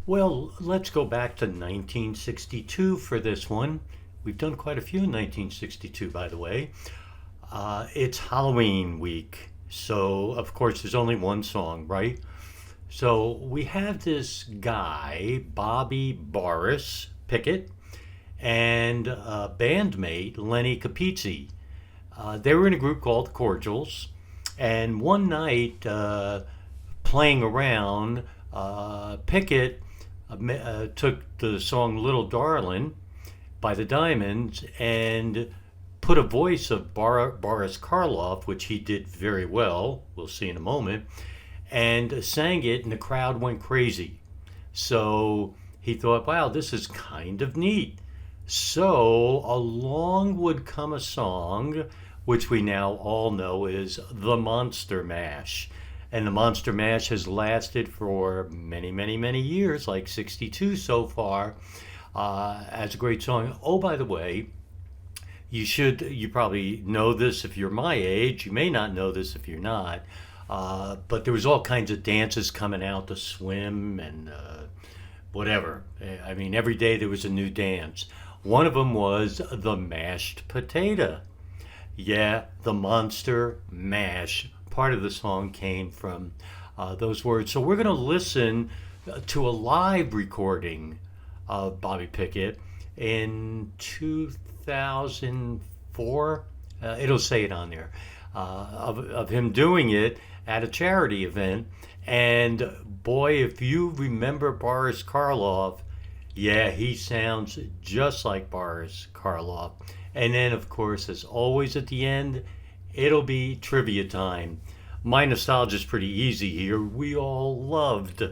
Well, let's go back to 1962 for this one. We've done quite a few in 1962, by the way. It's Halloween week, so of course there's only one song, right? So we have this guy, Bobby Boris Pickett, and bandmate Lenny Capizzi. They were in a group called Cordials, and one night, playing around, Pickett took the song Little Darlin' by the Diamonds and put a voice of Boris Karloff, which he did very well, we'll see in a moment, and sang it, and the crowd went crazy. So he thought, wow, this is kind of neat. So along would come a song which we now all know is the Monster Mash. And the Monster Mash has lasted for many, many, many years, like 62 so far, as a great song. Oh, by the way, you probably know this if you're my age. You may not know this if you're not. But there was all kinds of dances coming out to swim and whatever. I mean, every day there was a new dance. One of them was the mashed potato. Yeah, the Monster Mash. Part of the song came from those words. So we're going to listen to a live recording of Bobby Pickett in 2004. It'll say it on there. Of him doing it at a charity event. And boy, if you remember Boris Karloff, yeah, he sounds just like Boris Karloff. And then, of course, as always at the end, it'll be trivia time. My nostalgia is pretty easy here. We all loved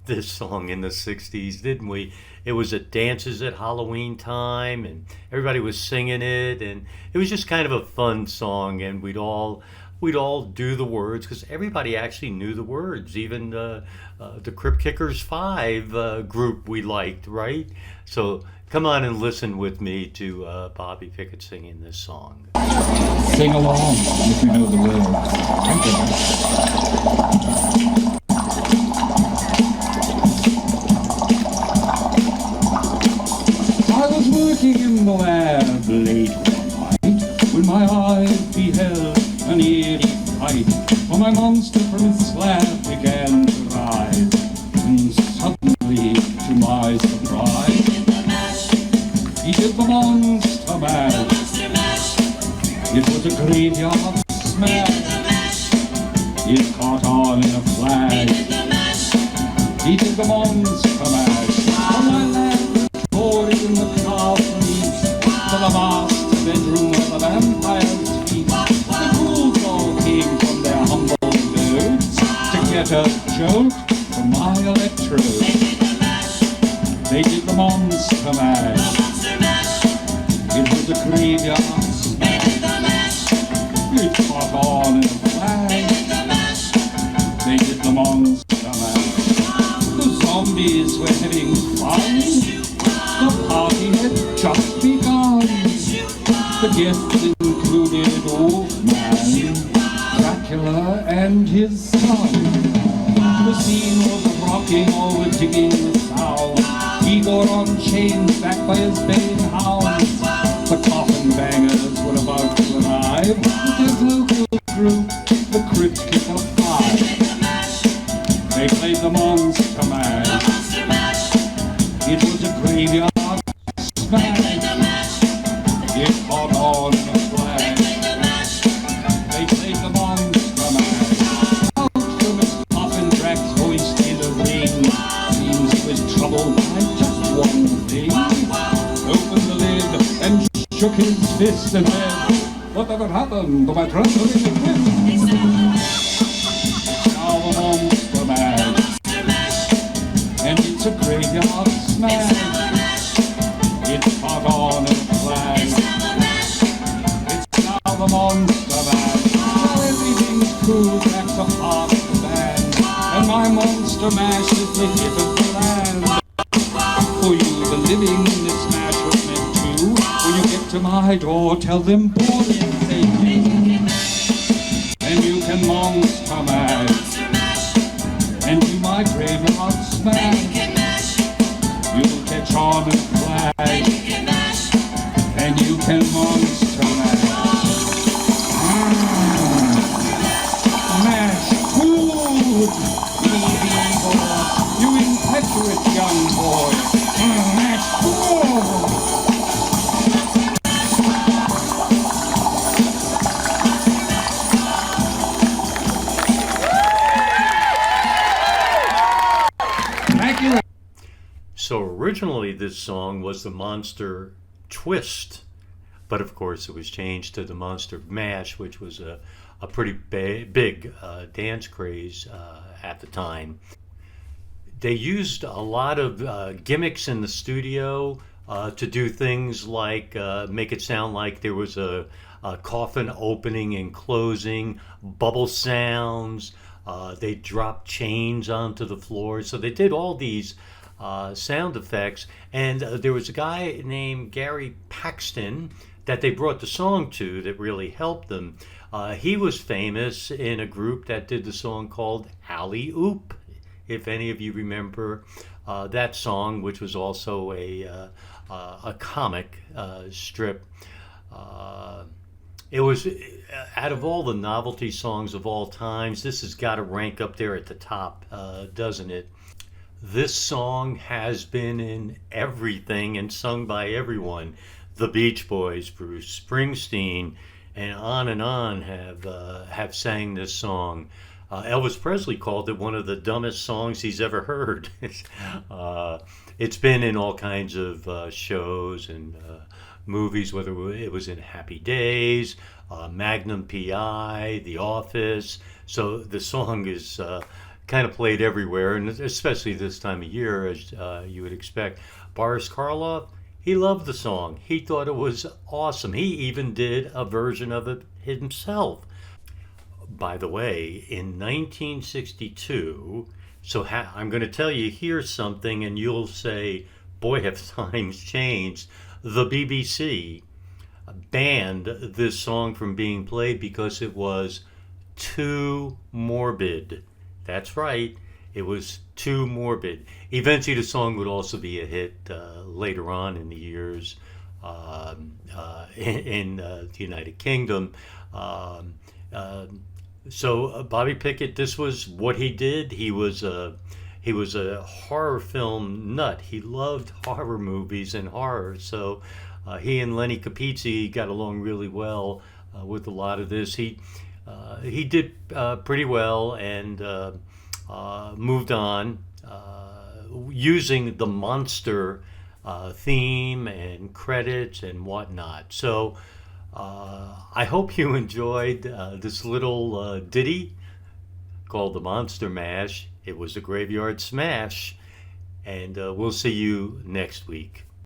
this song in the 60s, didn't we? It was at dances at Halloween time, and everybody was singing it, and it was just kind of a fun song, and we'd all do the words because everybody actually knew the words, even the Crypt Kickers 5 group we liked, right? So come on and listen with me to Bobby Pickett singing this song. Sing along if you know the words. Thank you. I was working in the lab late one night when my eyes beheld an eerie sight, for my monster from his slab began to rise, and suddenly, to my surprise, he did the monster mash. It was a graveyard smash. It caught on in a flash. He did the monster mash. From my land, pouring in the castle east, to the master bedroom where the vampires feast. The ghouls all came from their humble abodes to get a jolt from my electrode. They did the monster mash. It was a graveyard smash. It caught on in a flash. They did the monster mash. The zombies were having fun. The party had just begun. The guests included Wolfman, Dracula, and his son. The scene was rocking, all were digging the sound. Igor on chains, backed by his baying hounds. The coffin bangers were about to arrive with their local group, the Crypt Kicker 5. They played the Monster Mash. It was a graveyard smash. It caught on in a flash. They played the Monster Mash. Out from his coffin, Drax's voice in a ring. Seems he was troubled by just one thing. Opened the lid and shook his fist and said, "Whatever happened to my transylvanian twist?" It's now the Monster Mash, and it's a graveyard smash. It's caught on in a flash. It's now the Monster Mash. Now everything's cool, that's a part of the band, and my Monster Mash is the hit of the land. For you, the living in this mash was meant to. When you get to my door, tell them boring things. And you can monster mash. And do my graveyard smash. garment clad, And you can mash. and you can monster mash. Mash food, you impetuous young boy. Mash food. Thank you. So originally this song was the Monster Twist, but of course it was changed to the Monster Mash, which was a pretty big dance craze at the time. They used a lot of gimmicks in the studio to do things like make it sound like there was a coffin opening and closing, bubble sounds. They dropped chains onto the floor. So they did all these sound effects. And there was a guy named Gary Paxton that they brought the song to that really helped them. He was famous in a group that did the song called Alley Oop, if any of you remember that song, which was also a comic strip. It was out of all the novelty songs of all times, this has got to rank up there at the top, doesn't it? This song has been in everything and sung by everyone. The Beach Boys, Bruce Springsteen, and on have sang this song. Elvis Presley called it one of the dumbest songs he's ever heard. It's been in all kinds of shows and movies, whether it was in Happy Days, Magnum PI, The Office. So the song is kind of played everywhere, and especially this time of year, as you would expect. Boris Karloff, he loved the song. He thought it was awesome. He even did a version of it himself. By the way, in 1962, so I'm going to tell you here's something, and you'll say, boy, have times changed. The BBC banned this song from being played because it was too morbid. That's right, it was too morbid. Eventually, the song would also be a hit later on in the years in the United Kingdom. So Bobby Pickett, this was what he did. He was a horror film nut. He loved horror movies and horror. So he and Lenny Capizzi got along really well with a lot of this. He did pretty well and moved on using the monster theme and credits and whatnot. So I hope you enjoyed this little ditty called the Monster Mash. It was a graveyard smash, and we'll see you next week.